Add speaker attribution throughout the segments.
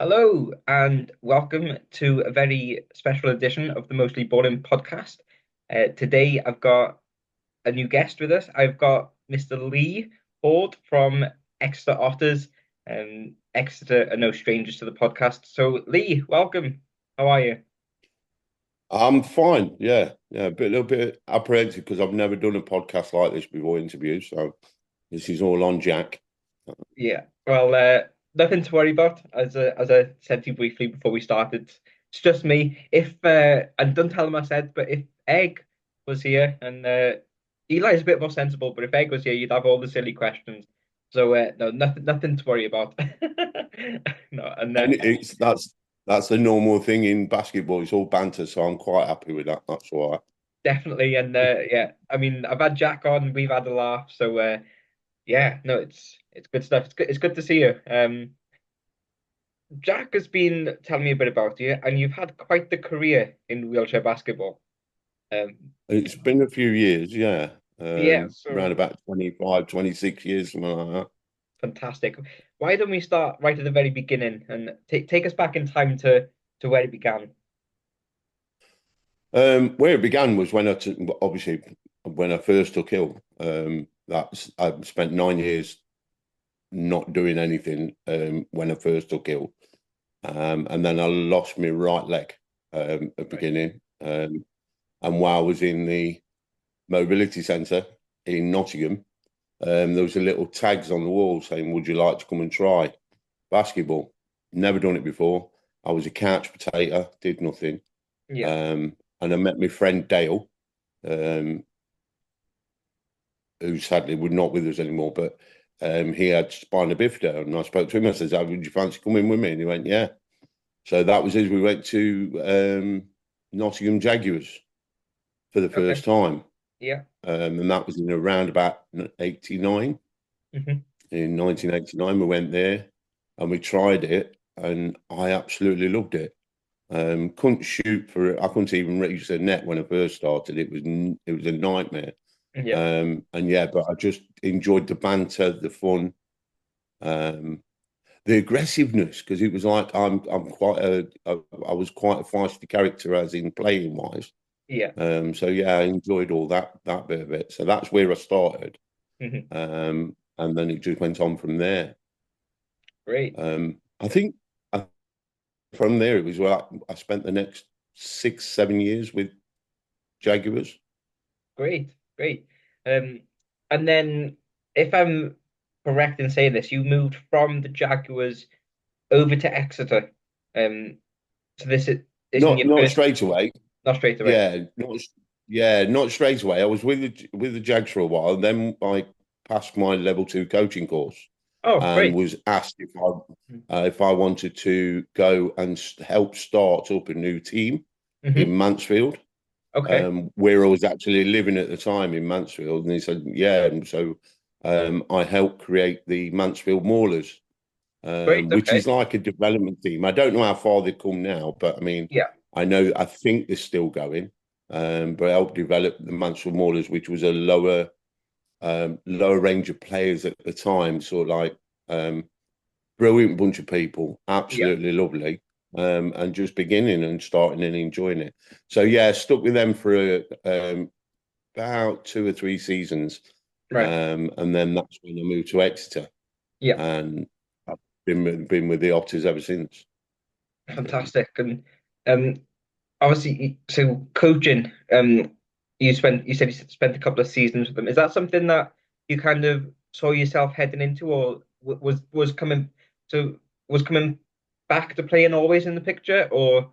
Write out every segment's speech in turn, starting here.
Speaker 1: Hello and welcome to a very special edition of the Mostly Ballin podcast. Today I've got a new guest with us. I've got Mr. Lee Hord from Exeter Otters. Exeter are no strangers to the podcast. So Lee, welcome. How are you?
Speaker 2: I'm fine. Yeah, a little bit apprehensive because I've never done a podcast like this before interview. So this is all on Jack.
Speaker 1: Yeah. Well, nothing to worry about. As I said to you briefly before we started, it's just me. If and don't tell him I said, but if Egg was here and Eli's a bit more sensible, but if Egg was here, you'd have all the silly questions. So no, nothing to worry about. No, and
Speaker 2: And that's the normal thing in basketball. It's all banter, so I'm quite happy with that. That's all right.
Speaker 1: definitely, and yeah, I mean, I've had Jack on, we've had a laugh, so yeah, no, it's good stuff. It's good to see you. Jack has been telling me a bit about you, and you've had quite the career in wheelchair basketball. Um,
Speaker 2: It's been a few years, yeah.
Speaker 1: yeah,
Speaker 2: Around
Speaker 1: so
Speaker 2: about 25, 26 years, something like
Speaker 1: fantastic. Why don't we start right at the very beginning and take us back in time to where it began?
Speaker 2: that. Where it began was when obviously when I first took ill. I spent 9 years not doing anything when I first took ill. And then I lost my right leg at the
Speaker 1: Right.
Speaker 2: beginning. And while I was in the mobility centre in Nottingham, there was a little tags on the wall saying, "Would you like to come and try basketball?" Never done it before. I was a couch potato, did nothing.
Speaker 1: Yeah.
Speaker 2: And I met my friend Dale, um, who sadly was not with us anymore, but he had spina bifida. And I spoke to him. I said, "Would you fancy coming with me?" And he went, "Yeah." So that was as we went to Nottingham Jaguars for the
Speaker 1: Okay.
Speaker 2: first time.
Speaker 1: Yeah.
Speaker 2: And that was in around about 89.
Speaker 1: Hmm.
Speaker 2: In 1989, we went there and we tried it, and I absolutely loved it. Couldn't shoot for it. I couldn't even reach the net when I first started. It was a nightmare.
Speaker 1: Yeah.
Speaker 2: And yeah, but I just enjoyed the banter, the fun, um, the aggressiveness, because it was like I was quite a feisty character as in playing wise.
Speaker 1: Yeah.
Speaker 2: So yeah, I enjoyed all that bit of it. So that's where I started,
Speaker 1: Hmm.
Speaker 2: and then it just went on from there.
Speaker 1: Great.
Speaker 2: I think from there it was where I spent the next 6, 7 years with Jaguars.
Speaker 1: Great. Great. Um, and then if I'm correct in saying this, you moved from the Jaguars over to Exeter. Um, so isn't
Speaker 2: Not
Speaker 1: your
Speaker 2: not
Speaker 1: first,
Speaker 2: straight away.
Speaker 1: not straight away.
Speaker 2: Yeah, not straight away. I was with the Jags for a while, and then I passed my level 2 coaching course
Speaker 1: Oh,
Speaker 2: and
Speaker 1: great.
Speaker 2: was asked if I wanted to go and help start up a new team
Speaker 1: Hmm.
Speaker 2: in Mansfield,
Speaker 1: Okay.
Speaker 2: where I was actually living at the time in Mansfield. And he said, yeah. And so I helped create the Mansfield Maulers,
Speaker 1: Great.
Speaker 2: which
Speaker 1: Okay.
Speaker 2: is like a development team. I don't know how far they've come now, but I mean,
Speaker 1: Yeah.
Speaker 2: I think they're still going. But I helped develop the Mansfield Maulers, which was a lower range of players at the time, sort of like brilliant bunch of people,
Speaker 1: Yeah.
Speaker 2: absolutely lovely, and just beginning and starting and enjoying it. So yeah, stuck with them for about 2 or 3 seasons,
Speaker 1: Right.
Speaker 2: and then that's when I moved to Exeter,
Speaker 1: Yeah.
Speaker 2: and I've been with the Otters ever since.
Speaker 1: Fantastic. And um, obviously, so coaching, you said you spent a couple of seasons with them. Is that something that you kind of saw yourself heading into, or was coming so was coming back to playing always in the picture, or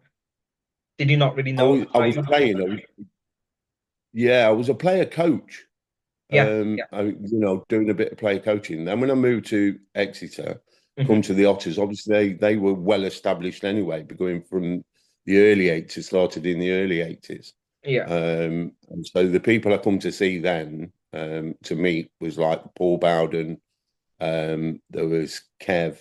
Speaker 1: did you not really
Speaker 2: I
Speaker 1: know at
Speaker 2: was
Speaker 1: the
Speaker 2: I was
Speaker 1: time?
Speaker 2: playing. Yeah, I was a player coach.
Speaker 1: Yeah. Yeah.
Speaker 2: Doing a bit of player coaching. Then when I moved to Exeter, come
Speaker 1: Hmm.
Speaker 2: to the Otters, obviously they were well established anyway, but going from the early 80s, started in the early 80s.
Speaker 1: Yeah.
Speaker 2: And so the people I come to see then, to meet, was like Paul Bowden, there was Kev,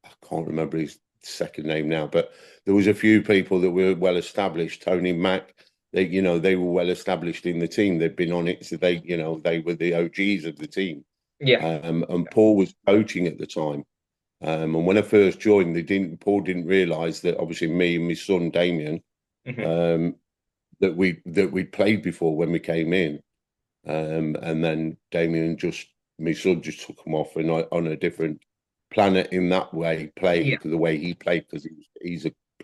Speaker 2: I can't remember his second name now, but there was a few people that were well established. Tony Mack, they were well established in the team. They'd been on it, so they were the OGs of the team.
Speaker 1: Yeah.
Speaker 2: And Paul was coaching at the time. And when I first joined, Paul didn't realise that obviously me and my son Damien,
Speaker 1: Hmm.
Speaker 2: um, we'd played before when we came in. And then Damien my son just took him off and on a different planet in that way, playing
Speaker 1: Yeah,
Speaker 2: for the way he played, because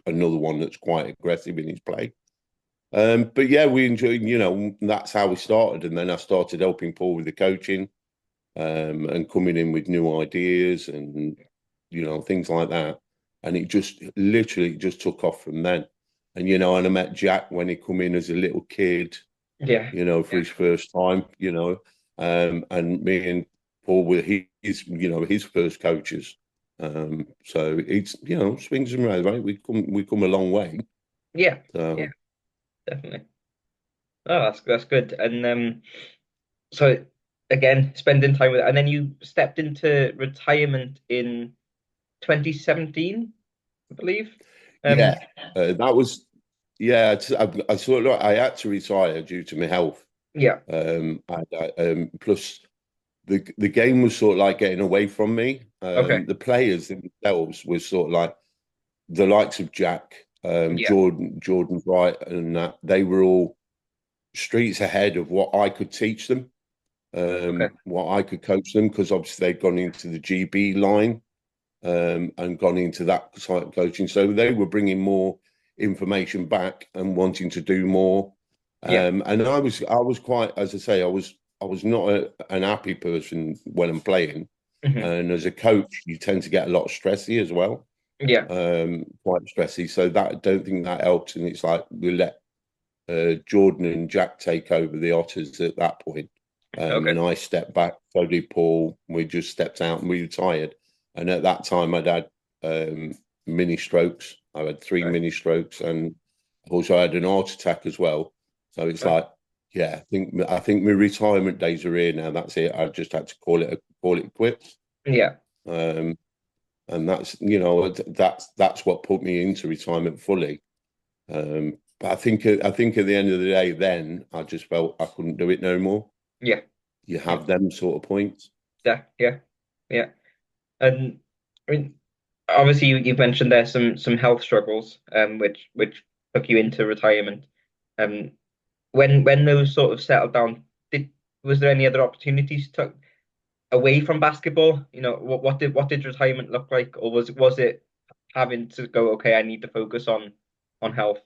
Speaker 2: another one that's quite aggressive in his play. But yeah, we enjoyed, that's how we started. And then I started helping Paul with the coaching, and coming in with new ideas and, things like that. And it just literally just took off from then. And I met Jack when he come in as a little kid,
Speaker 1: yeah,
Speaker 2: for his first time, and me and Paul were his first coaches. So it's, swings and roundabouts, right? We come a long way.
Speaker 1: yeah, yeah,
Speaker 2: So
Speaker 1: definitely. Oh, that's good. And so again, spending time with, and then you stepped into retirement in 2017, I believe. Um,
Speaker 2: yeah, that was yeah. I sort of I had to retire due to my health.
Speaker 1: yeah,
Speaker 2: Plus the game was sort of like getting away from me.
Speaker 1: okay,
Speaker 2: The players themselves were sort of like the likes of Jack,
Speaker 1: yeah,
Speaker 2: Jordan Wright, and that they were all streets ahead of what I could teach them,
Speaker 1: okay,
Speaker 2: what I could coach them, because obviously they'd gone into the GB line, and gone into that type of coaching. So they were bringing more information back and wanting to do more.
Speaker 1: yeah,
Speaker 2: And I was quite, as I say, I was not an happy person when I'm playing.
Speaker 1: hmm,
Speaker 2: And as a coach, you tend to get a lot stressy as well,
Speaker 1: yeah,
Speaker 2: quite stressy. So that I don't think that helps. And it's like we let Jordan and Jack take over the Otters at that point.
Speaker 1: okay,
Speaker 2: And I stepped back, so did Paul. We just stepped out and we retired. And at that time, I'd had mini strokes. I had three
Speaker 1: right,
Speaker 2: mini strokes, and also I had an heart attack as well. So it's
Speaker 1: right,
Speaker 2: like, yeah, I think my retirement days are here now. That's it. I just had to call it quits.
Speaker 1: yeah,
Speaker 2: Um, and that's what put me into retirement fully. But I think at the end of the day, then I just felt I couldn't do it no more.
Speaker 1: yeah,
Speaker 2: You
Speaker 1: yeah,
Speaker 2: have them sort of points.
Speaker 1: yeah, yeah, yeah. And I mean, obviously you've mentioned there's some health struggles, which took you into retirement. Um, when those sort of settled down, did was there any other opportunities took away from basketball? What did retirement look like, or was it having to go, okay, I need to focus on health?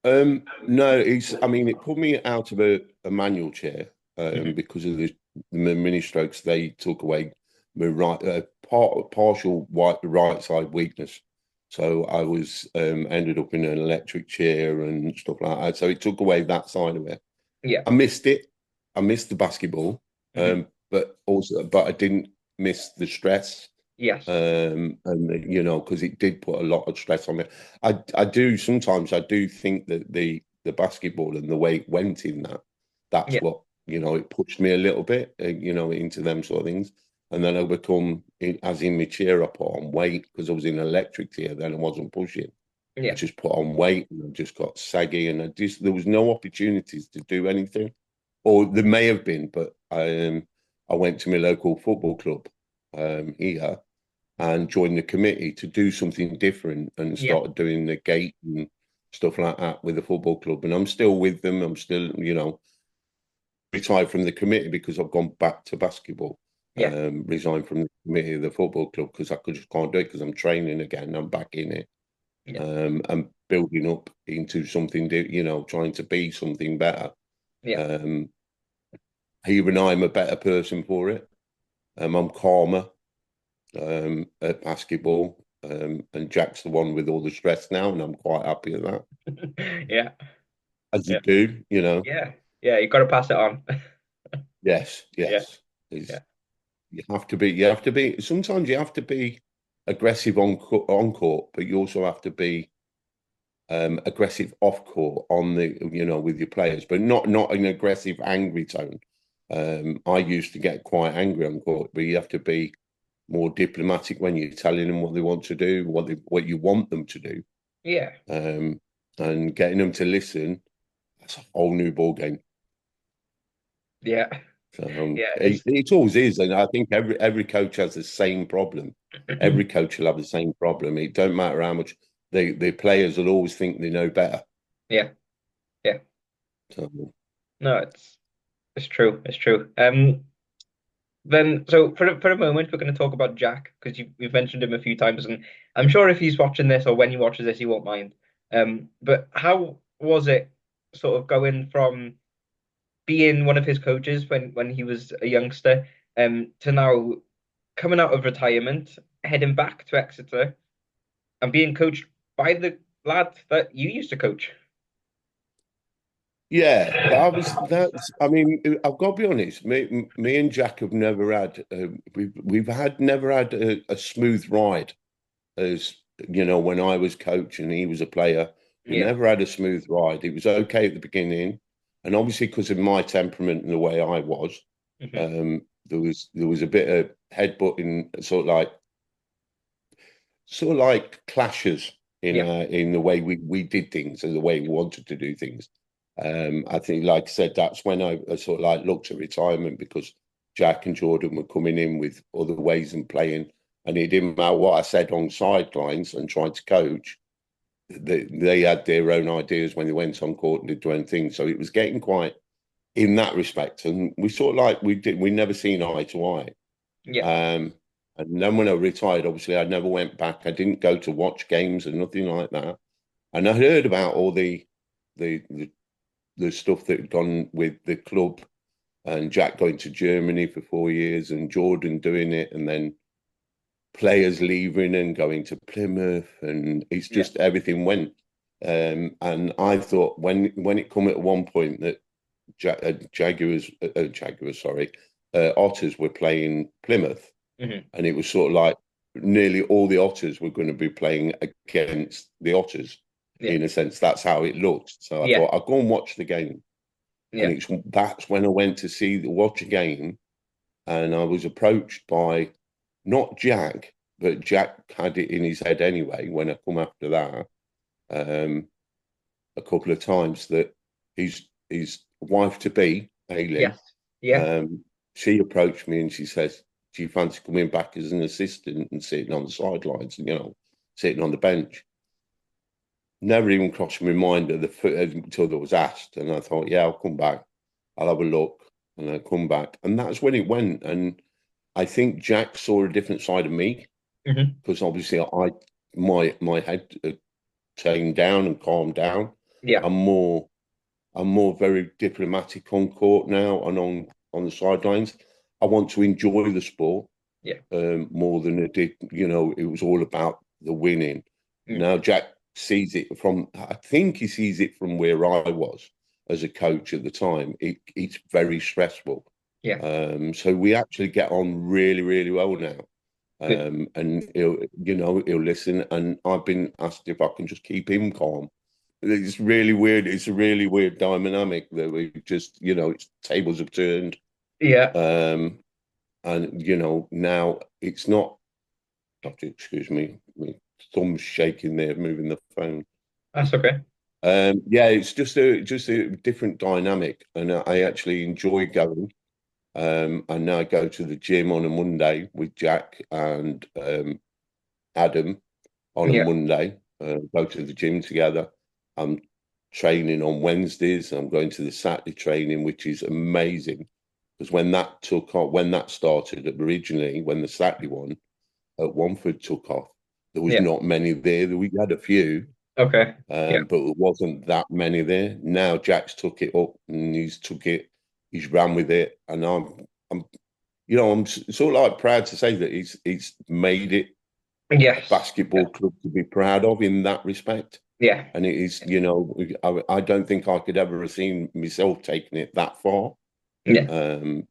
Speaker 2: No, I mean, it put me out of a manual chair,
Speaker 1: Hmm.
Speaker 2: because of the mini strokes. They took away my partial right side weakness. So I was ended up in an electric chair and stuff like that. So it took away that side of it.
Speaker 1: Yeah.
Speaker 2: I missed it. I missed the basketball,
Speaker 1: Hmm.
Speaker 2: but I didn't miss the stress.
Speaker 1: Yes.
Speaker 2: And because it did put a lot of stress on me. I do think that the basketball and the way it went in that's
Speaker 1: Yeah.
Speaker 2: what, it pushed me a little bit, into them sort of things. And then I become, as in my chair, I put on weight because I was in electric chair, then I wasn't pushing. I
Speaker 1: Yeah.
Speaker 2: just put on weight and I just got saggy, and there was no opportunities to do anything. Or there may have been, but I went to my local football club, here, and joined the committee to do something different, and
Speaker 1: Yeah.
Speaker 2: started doing the gate and stuff like that with the football club. And I'm still with them. I'm still, retired from the committee because I've gone back to basketball.
Speaker 1: Yeah.
Speaker 2: Resigned from the committee of the football club because just can't do it because I'm training again. I'm back in it.
Speaker 1: Yeah.
Speaker 2: And building up into something, trying to be something better.
Speaker 1: Yeah.
Speaker 2: Um, Even I'm a better person for it. I'm calmer, at basketball. And Jack's the one with all the stress now, and I'm quite happy with that.
Speaker 1: Yeah.
Speaker 2: As you
Speaker 1: Yeah.
Speaker 2: do.
Speaker 1: Yeah. Yeah. You got to pass it on.
Speaker 2: Yes,
Speaker 1: Yeah.
Speaker 2: yes. Is
Speaker 1: Yeah.
Speaker 2: you have to be. Sometimes you have to be aggressive on court, but you also have to be aggressive off court with your players, but not an aggressive, angry tone. I used to get quite angry on court, but you have to be more diplomatic when you're telling them what they want to do, what you want them to do,
Speaker 1: Yeah.
Speaker 2: um, and getting them to listen. That's a whole new ball game.
Speaker 1: Yeah.
Speaker 2: So
Speaker 1: Yeah,
Speaker 2: it always is, and I think every coach has the same problem. Every coach will have the same problem. It don't matter how much the players will always think they know better.
Speaker 1: yeah, yeah.
Speaker 2: So
Speaker 1: No, it's true. It's true. Then so for a moment we're going to talk about Jack because you've mentioned him a few times, and I'm sure if he's watching this or when he watches this, he won't mind. But how was it sort of going from being one of his coaches when he was a youngster, to now coming out of retirement, heading back to Exeter and being coached by the lad that you used to coach?
Speaker 2: yeah, that's. I mean, I've got to be honest. Me and Jack have never had. We've had never had a smooth ride. As you know, when I was coach and he was a player, we
Speaker 1: Yeah.
Speaker 2: never had a smooth ride. It was okay at the beginning, and obviously because of my temperament and the way I was,
Speaker 1: Hmm.
Speaker 2: there was a bit of headbutting, sort of like clashes
Speaker 1: Yeah.
Speaker 2: in the way we did things and the way we wanted to do things. I think, like I said, that's when I sort of like looked at retirement because Jack and Jordan were coming in with other ways of playing, and it didn't matter what I said on sidelines and trying to coach. They had their own ideas when they went on court and did their own thing. So it was getting quite in that respect, and we sort of like we never seen eye to eye.
Speaker 1: Yeah.
Speaker 2: Um, and then when I retired, obviously, I never went back. I didn't go to watch games and nothing like that. And I heard about all the the, the stuff that had gone with the club and Jack going to Germany for 4 years and Jordan doing it, and then players leaving and going to Plymouth, and it's
Speaker 1: Yeah.
Speaker 2: just everything went. And I thought when it come at one point that Jaguars, sorry, Otters were playing Plymouth,
Speaker 1: Hmm.
Speaker 2: and it was sort of like nearly all the Otters were going to be playing against the Otters.
Speaker 1: Yeah.
Speaker 2: In a sense, that's how it looked. So I
Speaker 1: Yeah.
Speaker 2: thought I'll go and watch the game, and
Speaker 1: Yeah.
Speaker 2: that's when I went to watch a game, and I was approached by not Jack, but Jack had it in his head anyway. When I come after that, um, a couple of times that his wife to be
Speaker 1: Yes.
Speaker 2: Aileen,
Speaker 1: Yeah.
Speaker 2: um, she approached me and she says she fancy coming back as an assistant and sitting on the sidelines, and sitting on the bench. Never even crossed my mind until I was asked, and I thought, yeah, I'll come back, I'll have a look, and I come back, and that's when it went. And I think Jack saw a different side of me
Speaker 1: Hmm.
Speaker 2: because obviously my head tamed down and calmed down.
Speaker 1: Yeah.
Speaker 2: I'm more I'm more very diplomatic on court now and on the sidelines. I want to enjoy the sport
Speaker 1: Yeah.
Speaker 2: more than it did. It was all about the winning.
Speaker 1: Mm.
Speaker 2: Now Jack sees it from. I think he sees it from where I was as a coach at the time. It's very stressful.
Speaker 1: Yeah.
Speaker 2: So we actually get on really, really well now.
Speaker 1: Good.
Speaker 2: And he'll listen. And I've been asked if I can just keep him calm. It's really weird. It's a really weird dynamic that we just, it's tables have turned.
Speaker 1: Yeah.
Speaker 2: Um, and now it's not. Have to excuse me. My thumb's shaking there, moving the phone.
Speaker 1: That's okay.
Speaker 2: Yeah, it's just a different dynamic, and I actually enjoy going. I now go to the gym on a Monday with Jack and Adam on a
Speaker 1: Yeah.
Speaker 2: Monday. Go to the gym together. I'm training on Wednesdays. I'm going to the Saturday training, which is amazing because when that started originally, when the Saturday one at Wanford took off, there was
Speaker 1: Yeah.
Speaker 2: not many there. We had a few,
Speaker 1: Okay. Yeah.
Speaker 2: but it wasn't that many there. Now Jack's took it up and he's ran with it, and I'm sort of like proud to say that he's made it a
Speaker 1: Yes.
Speaker 2: basketball
Speaker 1: Yeah.
Speaker 2: club to be proud of in that respect.
Speaker 1: Yeah.
Speaker 2: And it is, I don't think I could ever have seen myself taking it that far.
Speaker 1: Yeah.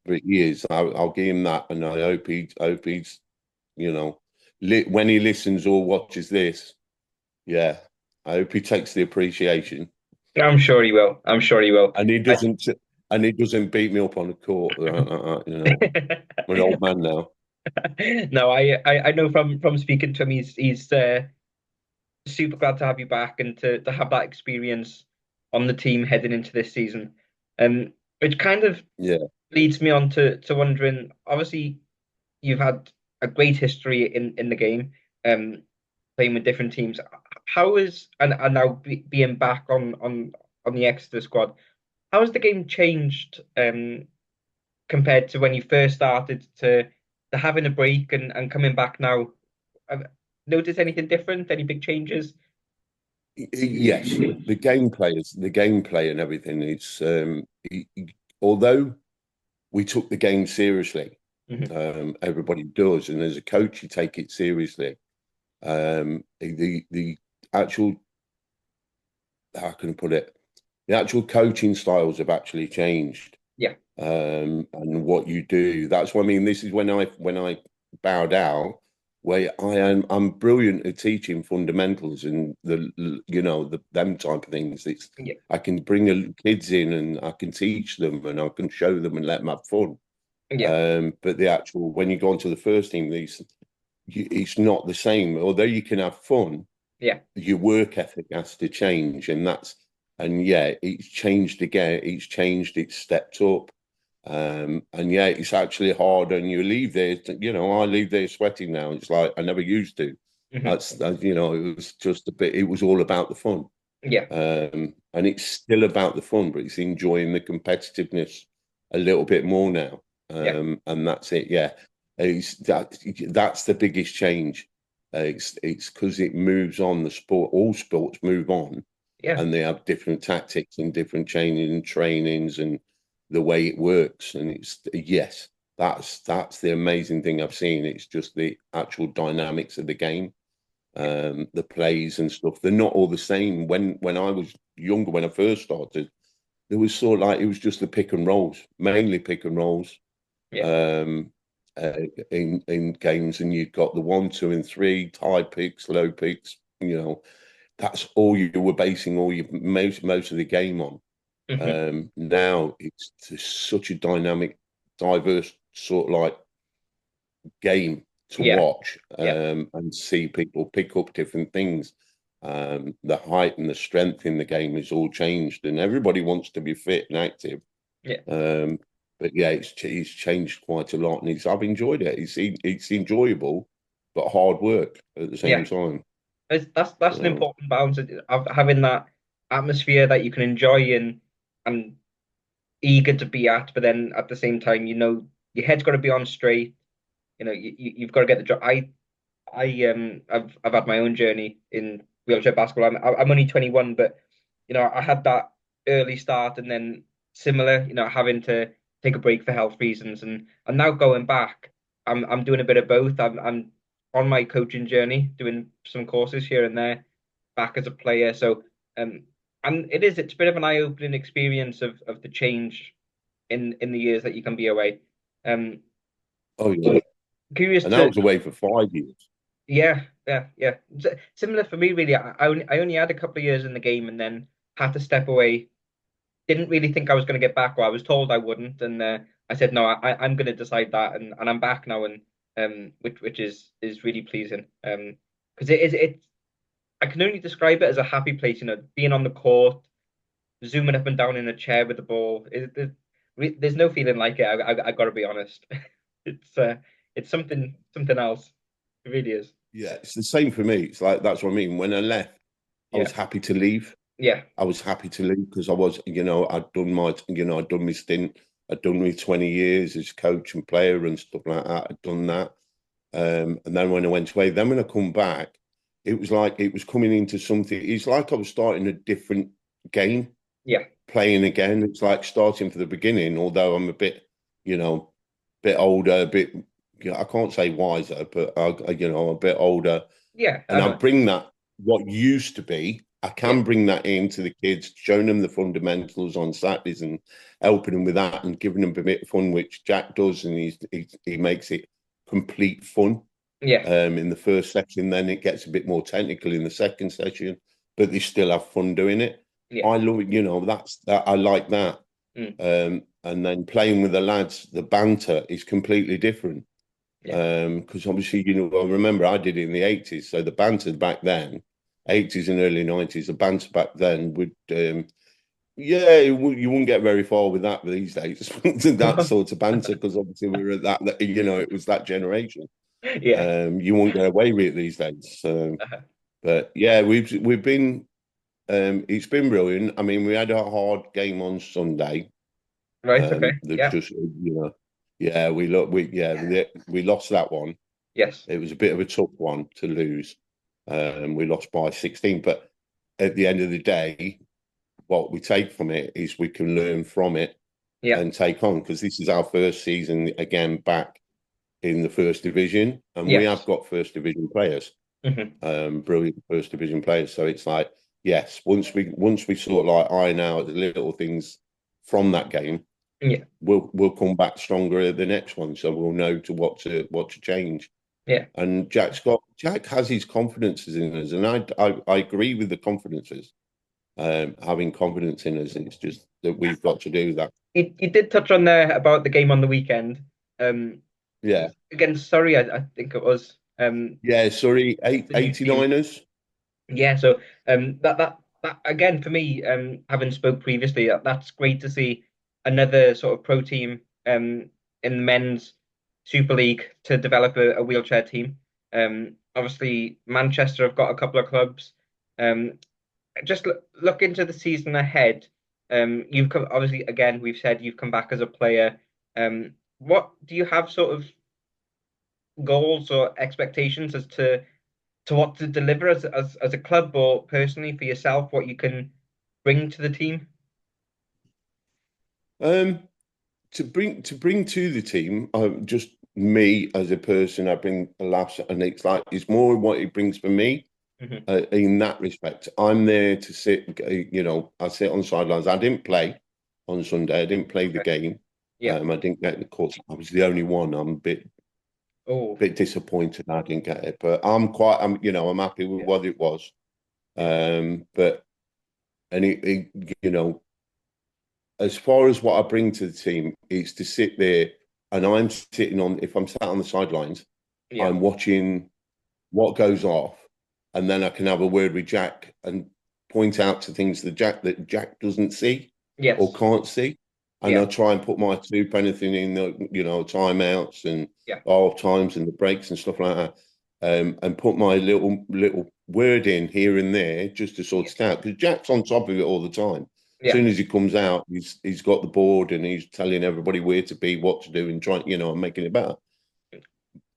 Speaker 2: But he is. I'll give him that, and I hope he's, you know, when he listens or watches this, yeah, I hope he takes the appreciation,
Speaker 1: I'm sure he will. I'm sure he will.
Speaker 2: and he doesn't beat me up on the court. I'm an old man now.
Speaker 1: No, I know from speaking to him, he's super glad to have you back and to have that experience on the team heading into this season. which kind of
Speaker 2: Yeah.
Speaker 1: leads me on to wondering, obviously, you've had a great history in the game, um, playing with different teams. How is and now being back on the Exeter squad, how has the game changed compared to when you first started to having a break and coming back now? Have noticed anything different? Any big changes?
Speaker 2: Yes, the gameplay and everything is although we took the game seriously,
Speaker 1: Hmm.
Speaker 2: everybody does, and as a coach, you take it seriously. The actual, how can I put it? The actual coaching styles have actually changed,
Speaker 1: Yeah.
Speaker 2: and what you do. That's what I mean. This is when I bowed out. Where I'm brilliant at teaching fundamentals and the them type of things. It's
Speaker 1: Yeah.
Speaker 2: I can bring the kids in and I can teach them and I can show them and let them have fun.
Speaker 1: Yeah.
Speaker 2: But the actual when you go onto the first team, it's not the same. Although you can have fun,
Speaker 1: Yeah.
Speaker 2: your work ethic has to change, and yeah, it's changed again. It's changed. It's stepped up, and yeah, it's actually hard. And you leave there, I leave there sweating now. It's like I never used to.
Speaker 1: Hmm.
Speaker 2: It was just a bit. It was all about the fun,
Speaker 1: Yeah.
Speaker 2: and it's still about the fun, but it's enjoying the competitiveness a little bit more now.
Speaker 1: Yeah.
Speaker 2: And that's it. Yeah, that's the biggest change. It's because it moves on. The sport, all sports move on,
Speaker 1: Yeah.
Speaker 2: and they have different tactics and different training and trainings and the way it works. And it's yes, that's the amazing thing I've seen. It's just the actual dynamics of the game, the plays and stuff. They're not all the same. When I was younger, when I first started, there was sort of like it was just the pick and rolls, mainly pick and rolls,
Speaker 1: Yeah.
Speaker 2: um, uh, in games, and you've got the 1, 2, and 3 high picks, low picks. That's all you were basing all your most of the game on.
Speaker 1: Hmm.
Speaker 2: Now it's just such a dynamic, diverse sort of like game to
Speaker 1: Yeah.
Speaker 2: watch,
Speaker 1: Yeah.
Speaker 2: and see people pick up different things. The height and the strength in the game is all changed, and everybody wants to be fit and active.
Speaker 1: Yeah.
Speaker 2: Um, but yeah, it's changed quite a lot, and I've enjoyed it. It's enjoyable, but hard work at the same
Speaker 1: Yeah.
Speaker 2: time.
Speaker 1: That's an
Speaker 2: So
Speaker 1: important balance of having that atmosphere that you can enjoy and eager to be at, but then at the same time, your head's got to be on straight. You've got to get the job. I've had my own journey in wheelchair basketball. I'm only 21, but I had that early start and then similar, having to take a break for health reasons, and now going back, I'm doing a bit of both. I'm on my coaching journey, doing some courses here and there, back as a player. So um, and it's a bit of an eye-opening experience of the change in the years that you can be away. Um,
Speaker 2: oh yeah,
Speaker 1: Curious
Speaker 2: and I
Speaker 1: to
Speaker 2: was away for 5 years.
Speaker 1: Yeah, yeah, yeah. Similar for me, really. I only had a couple of years in the game and then had to step away. Didn't really think I was going to get back, or I was told I wouldn't, and I said no. I'm going to decide that, and I'm back now, and which is really pleasing. Because it I can only describe it as a happy place. Being on the court, zooming up and down in a chair with the ball. There's no feeling like it. I got to be honest. It's it's something else. It really is.
Speaker 2: Yeah, it's the same for me. It's like that's what I mean. When I left, I
Speaker 1: Yeah.
Speaker 2: was happy to leave.
Speaker 1: Yeah.
Speaker 2: I was happy to leave because I'd done my stint. I'd done my 20 years as coach and player and stuff like that. I'd done that. And then when I went away, then when I come back, it was like it was coming into something. It's like I was starting a different game,
Speaker 1: Yeah.
Speaker 2: playing again. It's like starting from the beginning, although I'm a bit older, a bit, I can't say wiser, but a bit older,
Speaker 1: Yeah.
Speaker 2: and I
Speaker 1: Uh-huh.
Speaker 2: bring that what used to be. I
Speaker 1: Yeah.
Speaker 2: can bring that into the kids, showing them the fundamentals on Saturdays and helping them with that and giving them a bit of fun, which Jack does, and he makes it complete fun
Speaker 1: Yeah.
Speaker 2: in the first section. Then it gets a bit more technical in the second session, but they still have fun doing it.
Speaker 1: Yeah.
Speaker 2: I love it, that I like that.
Speaker 1: Mm.
Speaker 2: And then playing with the lads, the banter is completely different.
Speaker 1: Yeah.
Speaker 2: Because obviously, I remember I did it in the 80s. So the banter back then, 80s and early 90s, the banter back then would, yeah, you wouldn't get very far with that these days. That sort of banter, because obviously we were at that, it was that generation.
Speaker 1: Yeah.
Speaker 2: You won't get away with it these days.
Speaker 1: Uh-huh.
Speaker 2: But yeah, we've been it's been brilliant. I mean, we had a hard game on Sunday.
Speaker 1: Right. Okay.
Speaker 2: That
Speaker 1: Yeah.
Speaker 2: just yeah, we lost that one.
Speaker 1: Yes.
Speaker 2: It was a bit of a tough one to lose. We lost by 16, but at the end of the day, what we take from it is we can learn from it
Speaker 1: Yeah.
Speaker 2: and take on, because this is our first season again back in the first division, and we have
Speaker 1: Yes.
Speaker 2: got first division players,
Speaker 1: Hmm.
Speaker 2: brilliant first division players. So it's like, yes, once we sort of like iron out the little things from that game,
Speaker 1: Yeah.
Speaker 2: we'll come back stronger at the next one. So we'll know to what to change.
Speaker 1: Yeah.
Speaker 2: And Jack has his confidences in us, and I agree with the confidences. Having confidence in us, it's just that we've got to do that.
Speaker 1: You did touch on there about the game on the weekend. Um,
Speaker 2: Yeah,
Speaker 1: against Surrey, I think it was.
Speaker 2: yeah. Sorry,
Speaker 1: The new team.
Speaker 2: 89ers.
Speaker 1: Yeah, so that again for me, having spoke previously, that's great to see another sort of pro team in the men's Super League to develop a wheelchair team. Obviously Manchester have got a couple of clubs. Um, just look into the season ahead. You've come obviously again, we've said you've come back as a player. What do you have sort of goals or expectations as to what to deliver as a club or personally for yourself, what you can bring to the team?
Speaker 2: Um, to bring to the team, just me as a person, I bring a laugh, and it's more what it brings for me.
Speaker 1: Hmm.
Speaker 2: In that respect, I'm there to sit. I sit on the sidelines. I didn't play on Sunday. I didn't play the
Speaker 1: Okay.
Speaker 2: game.
Speaker 1: Yeah.
Speaker 2: I didn't get the course. I was the only one. I'm a
Speaker 1: Oh,
Speaker 2: bit disappointed I didn't get it, but I'm happy with
Speaker 1: yeah.
Speaker 2: what it was.
Speaker 1: Yeah.
Speaker 2: But and as far as what I bring to the team, it's to sit there, and if I'm sat on the sidelines,
Speaker 1: Yeah.
Speaker 2: I'm watching what goes off, and then I can have a word with Jack and point out to things that Jack doesn't see or
Speaker 1: Yes.
Speaker 2: can't see, and
Speaker 1: Yeah.
Speaker 2: I try and put my two penny in the timeouts and
Speaker 1: Yeah.
Speaker 2: half times and the breaks and stuff like that, and put my little word in here and there just to sort
Speaker 1: Yeah.
Speaker 2: it out, because Jack's on top of it all the time. As
Speaker 1: Yeah.
Speaker 2: soon as he comes out, he's got the board and he's telling everybody where to be, what to do, and trying, and making it better.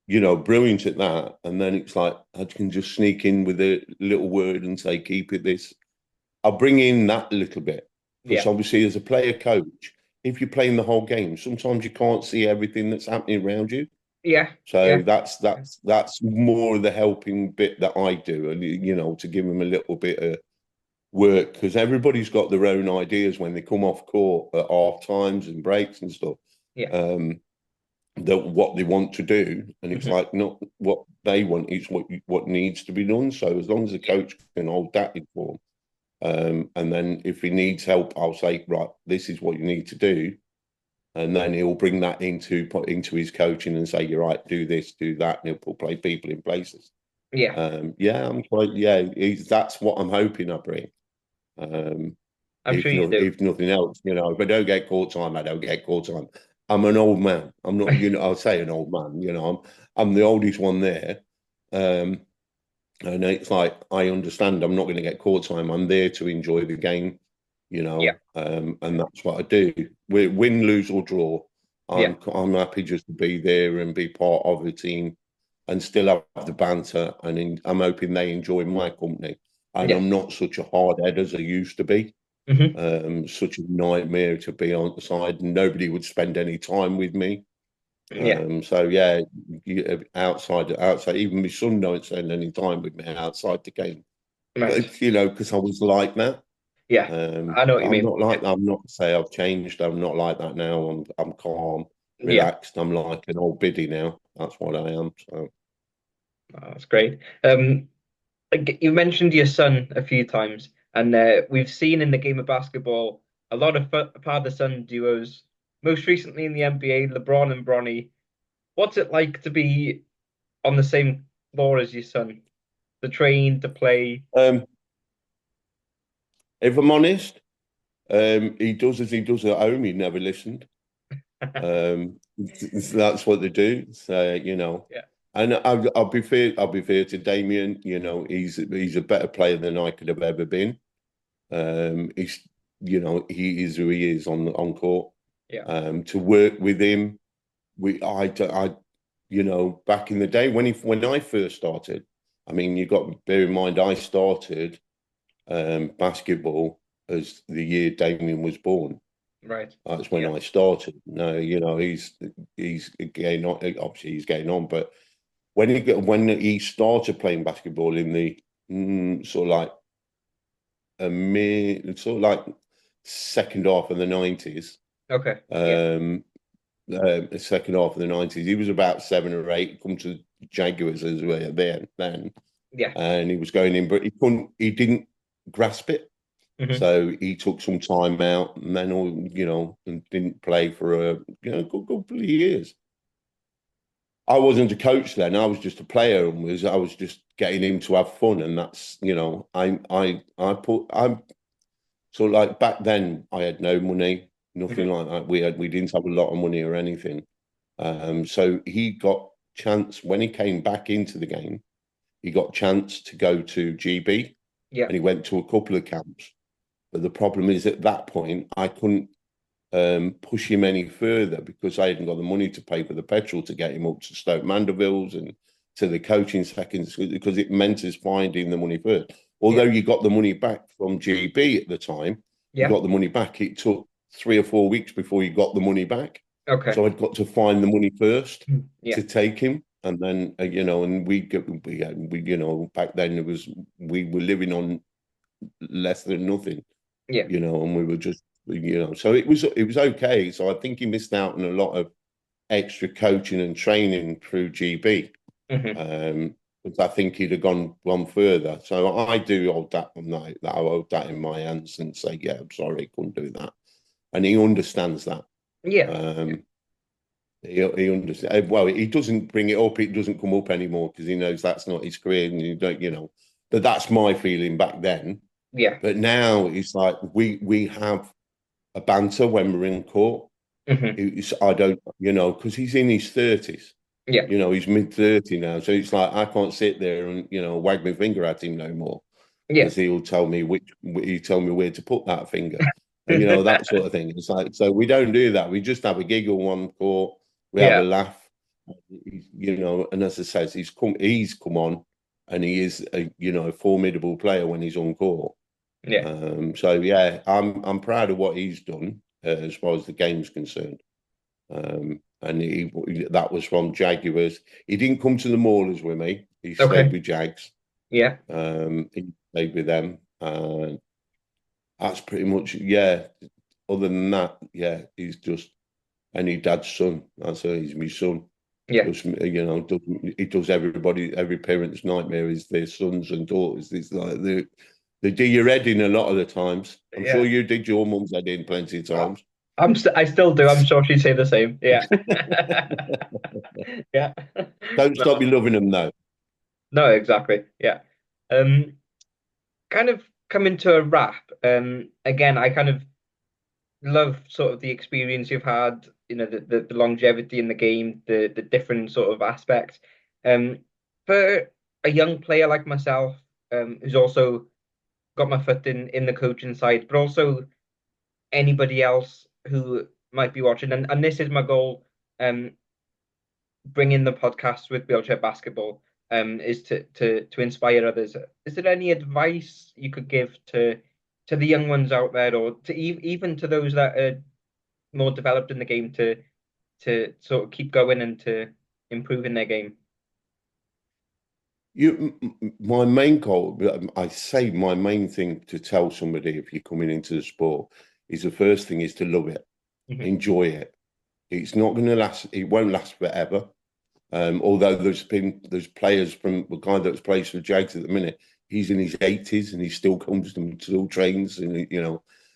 Speaker 2: Brilliant at that. And then it's like I can just sneak in with a little word and say, keep it this. I'll bring in that little bit, because
Speaker 1: Yeah.
Speaker 2: obviously, as a player coach, if you're playing the whole game, sometimes you can't see everything that's happening around you.
Speaker 1: Yeah.
Speaker 2: So
Speaker 1: Yeah.
Speaker 2: that's more of the helping bit that I do, and to give them a little bit of work, because everybody's got their own ideas when they come off court at half times and breaks and stuff.
Speaker 1: Yeah.
Speaker 2: Um, that what they want to do, and it's
Speaker 1: Hmm.
Speaker 2: like not what they want, it's what needs to be done. So as long as the
Speaker 1: Yeah.
Speaker 2: coach can hold that in form, and then if he needs help, I'll say, right, this is what you need to do, and then he'll bring that into his coaching and say, you're right, do this, do that, and he'll put people in places.
Speaker 1: Yeah.
Speaker 2: Yeah, that's what I'm hoping I bring. Um,
Speaker 1: I'm sure you do.
Speaker 2: if nothing else, if I don't get court time, I don't get court time. I'm an old man. I'm not, I'll say an old man. I'm the oldest one there, um, and it's like I understand I'm not going to get court time. I'm there to enjoy the game,
Speaker 1: Yeah.
Speaker 2: and that's what I do. Win, lose or draw,
Speaker 1: Yeah.
Speaker 2: I'm happy just to be there and be part of the team, and still have the banter. And I'm hoping they enjoy my company. And
Speaker 1: Yeah.
Speaker 2: I'm not such a hard head as I used to be.
Speaker 1: Hmm.
Speaker 2: Such a nightmare to be on the side. Nobody would spend any time with me.
Speaker 1: Yeah.
Speaker 2: So yeah, outside, even my son don't spend any time with me outside the game.
Speaker 1: Right.
Speaker 2: But because I was like that.
Speaker 1: Yeah. I know what you
Speaker 2: I'm
Speaker 1: mean.
Speaker 2: not like that. I'm not to say I've changed. I'm not like that now. I'm calm,
Speaker 1: Yeah.
Speaker 2: relaxed. I'm like an old biddy now. That's what I am. So
Speaker 1: Oh, that's great. You mentioned your son a few times, and we've seen in the game of basketball a lot of father-son duos. Most recently in the NBA, LeBron and Bronny. What's it like to be on the same floor as your son? To train, to play?
Speaker 2: if I'm honest, He does as he does at home. He never listened. That's what they do. So,
Speaker 1: Yeah.
Speaker 2: and I'll be fair. I'll be fair to Damien. He's a better player than I could have ever been. He's he is who he is on court.
Speaker 1: Yeah.
Speaker 2: To work with him, back in the day when I first started. I mean, you got to bear in mind I started basketball as the year Damien was born.
Speaker 1: Right.
Speaker 2: That's when
Speaker 1: Yeah.
Speaker 2: I started. No, he's getting on. Obviously, he's getting on, but when he started playing basketball in the sort of like sort of like second half of the 90s,
Speaker 1: Okay. Yeah.
Speaker 2: um, the second half of the 90s, he was about 7 or 8. Come to Jaguars as well then,
Speaker 1: Yeah.
Speaker 2: and he was going in, but he didn't grasp it.
Speaker 1: Hmm.
Speaker 2: So he took some time out, and then and didn't play for a good couple of years. I wasn't a coach then; I was just a player, and I was just getting him to have fun, and that's I'm sort of like back then. I had no money, nothing
Speaker 1: Hmm.
Speaker 2: like that. We didn't have a lot of money or anything. So he got chance when he came back into the game. He got chance to go to GB,
Speaker 1: Yeah.
Speaker 2: and he went to a couple of camps. But the problem is at that point, I couldn't push him any further because I hadn't got the money to pay for the petrol to get him up to Stoke Mandeville's and to the coaching seconds because it meant us finding the money first. Although
Speaker 1: Yeah.
Speaker 2: you got the money back from GB at the time, you
Speaker 1: Yeah.
Speaker 2: got the money back. It took 3 or 4 weeks before you got the money back.
Speaker 1: Okay.
Speaker 2: So I'd got to find the money first
Speaker 1: Yeah.
Speaker 2: to take him. And then, and back then we were living on less than nothing,
Speaker 1: Yeah.
Speaker 2: and we were just, so it was okay. So I think he missed out on a lot of extra coaching and training through GB.
Speaker 1: Hmm.
Speaker 2: But I think he'd have gone further. So I do hold that I hold that in my hands and say, yeah, I'm sorry, couldn't do that. And he understands that.
Speaker 1: Yeah.
Speaker 2: Um, he understands. Well, he doesn't bring it up. It doesn't come up anymore because he knows that's not his career, and you don't. But that's my feeling back then.
Speaker 1: Yeah.
Speaker 2: But now it's like we have a banter when we're in court.
Speaker 1: Hmm.
Speaker 2: I don't, because he's in his 30s.
Speaker 1: Yeah.
Speaker 2: He's mid-30 now, so it's like I can't sit there and wag my finger at him no more
Speaker 1: Yeah.
Speaker 2: because he'll tell me where to put that finger, and that sort of thing. It's like, so we don't do that. We just have a giggle on court. We have a
Speaker 1: Yeah.
Speaker 2: laugh, And as I said, he's come on, and he is a formidable player when he's on court.
Speaker 1: Yeah.
Speaker 2: So yeah, I'm proud of what he's done as far as the game's concerned. And that was from Jaguars. He didn't come to the Maulers with me. He stayed
Speaker 1: Okay.
Speaker 2: with Jags.
Speaker 1: Yeah.
Speaker 2: He stayed with them. That's pretty much, yeah. Other than that, yeah, he's just any dad's son. He's my son.
Speaker 1: Yeah.
Speaker 2: Just, he does every parent's nightmare is their sons and daughters. It's like they do your head in a lot of the times. I'm sure
Speaker 1: Yeah.
Speaker 2: you did your mum's head in plenty of
Speaker 1: I-
Speaker 2: times.
Speaker 1: I still do. I'm sure she'd say the same. Yeah. Yeah.
Speaker 2: Don't stop
Speaker 1: No.
Speaker 2: you loving them though.
Speaker 1: No, exactly. Yeah. Um, Kind of coming to a wrap. Again, I kind of love sort of the experience you've had, the longevity in the game, the different sort of aspects. Um, for a young player like myself, who's also got my foot in the coaching side, but also anybody else who might be watching, and this is my goal, bringing the podcast with wheelchair basketball, is to inspire others. Is there any advice you could give to the young ones out there, or to even to those that are more developed in the game to sort of keep going and to improve in their game?
Speaker 2: My main goal, I say my main thing to tell somebody if you're coming into the sport is the first thing is to love it,
Speaker 1: Hmm.
Speaker 2: enjoy it. It's not going to last. It won't last forever. Although there's players from the guy that's plays for Jags at the minute. He's in his 80s and he still comes and still trains, and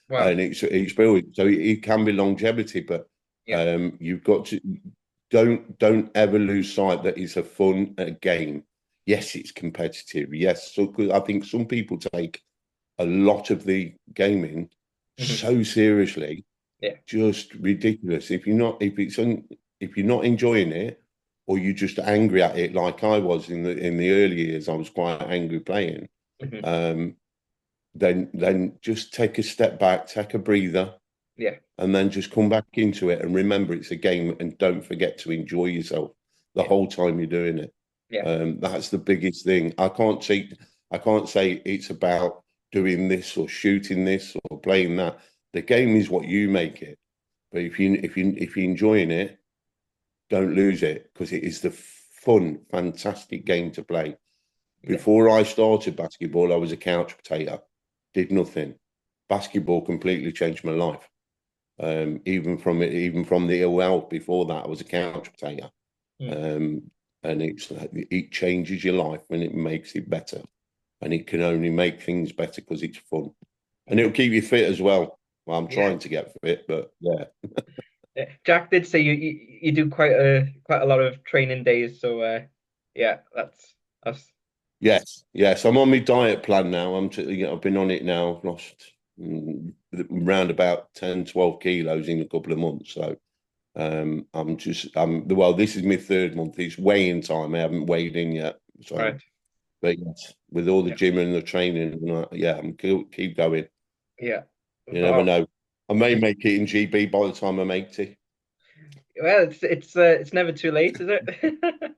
Speaker 1: Wow.
Speaker 2: and it's brilliant. So it can be longevity, but
Speaker 1: Yeah.
Speaker 2: you've got to don't ever lose sight that it's a fun game. Yes, it's competitive. Yes, so 'cause I think some people take a lot of the gaming
Speaker 1: Hmm.
Speaker 2: so seriously,
Speaker 1: Yeah.
Speaker 2: just ridiculous. If you're not enjoying it, or you're just angry at it, like I was in the early years, I was quite angry playing.
Speaker 1: Hmm.
Speaker 2: Um, then just take a step back, take a breather,
Speaker 1: Yeah.
Speaker 2: and then just come back into it and remember it's a game, and don't forget to enjoy yourself the
Speaker 1: Yeah.
Speaker 2: whole time you're doing it.
Speaker 1: Yeah.
Speaker 2: That's the biggest thing. I can't say it's about doing this or shooting this or playing that. The game is what you make it. But if you're enjoying it, don't lose it, because it is the fun, fantastic game to play.
Speaker 1: Yeah.
Speaker 2: Before I started basketball, I was a couch potato, did nothing. Basketball completely changed my life. Even from the ill health before that, I was a couch potato.
Speaker 1: Mm.
Speaker 2: Um, and it changes your life and it makes it better. And it can only make things better because it's fun. And
Speaker 1: Yeah.
Speaker 2: it'll keep you fit as well. Well, I'm
Speaker 1: Yeah.
Speaker 2: trying to get fit, but yeah.
Speaker 1: Yeah. Jack did say you do quite a lot of training days, so yeah, that's
Speaker 2: Yes. I'm on my diet plan now. I've been on it now. I've lost around about 10, 12 kilos in a couple of months. So well, this is my third month. It's weighing time. I haven't weighed in yet. So,
Speaker 1: right.
Speaker 2: but yes, with all the
Speaker 1: Yeah.
Speaker 2: gym and the training, yeah, keep going.
Speaker 1: Yeah.
Speaker 2: You never
Speaker 1: Well,
Speaker 2: know. I may make it in GB by the time I'm 80.
Speaker 1: it's never too late, is it?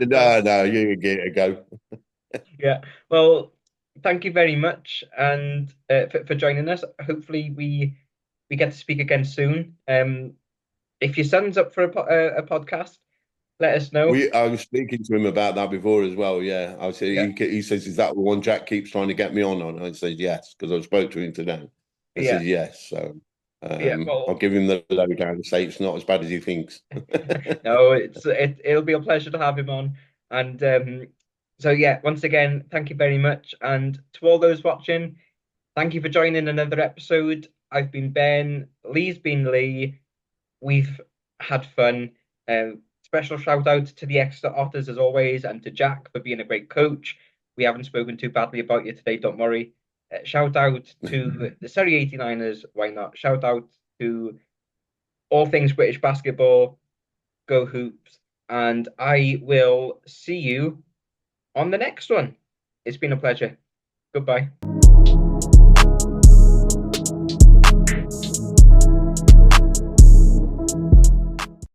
Speaker 2: No, no, you get a go.
Speaker 1: Yeah. Well, thank you very much, and for joining us. Hopefully, we get to speak again soon. If your son's up for a podcast, let us know.
Speaker 2: I was speaking to him about that before as well. Yeah, I said
Speaker 1: Yeah.
Speaker 2: he says, "Is that the one Jack keeps trying to get me on?" I said, "Yes," because I spoke to him today. I said,
Speaker 1: Yeah.
Speaker 2: "Yes." So
Speaker 1: Yeah.
Speaker 2: I'll
Speaker 1: Well,
Speaker 2: give him the lowdown and say it's not as bad as he thinks.
Speaker 1: no, it'll be a pleasure to have him on. And so yeah, once again, thank you very much. And to all those watching, thank you for joining another episode. I've been Ben, Lee's been Lee. We've had fun. Special shout out to the Exeter Otters as always, and to Jack for being a great coach. We haven't spoken too badly about you today, don't worry. Shout out to the Surrey 89ers, why not? Shout out to all things British basketball, go hoops, and I will see you on the next one. It's been a pleasure. Goodbye.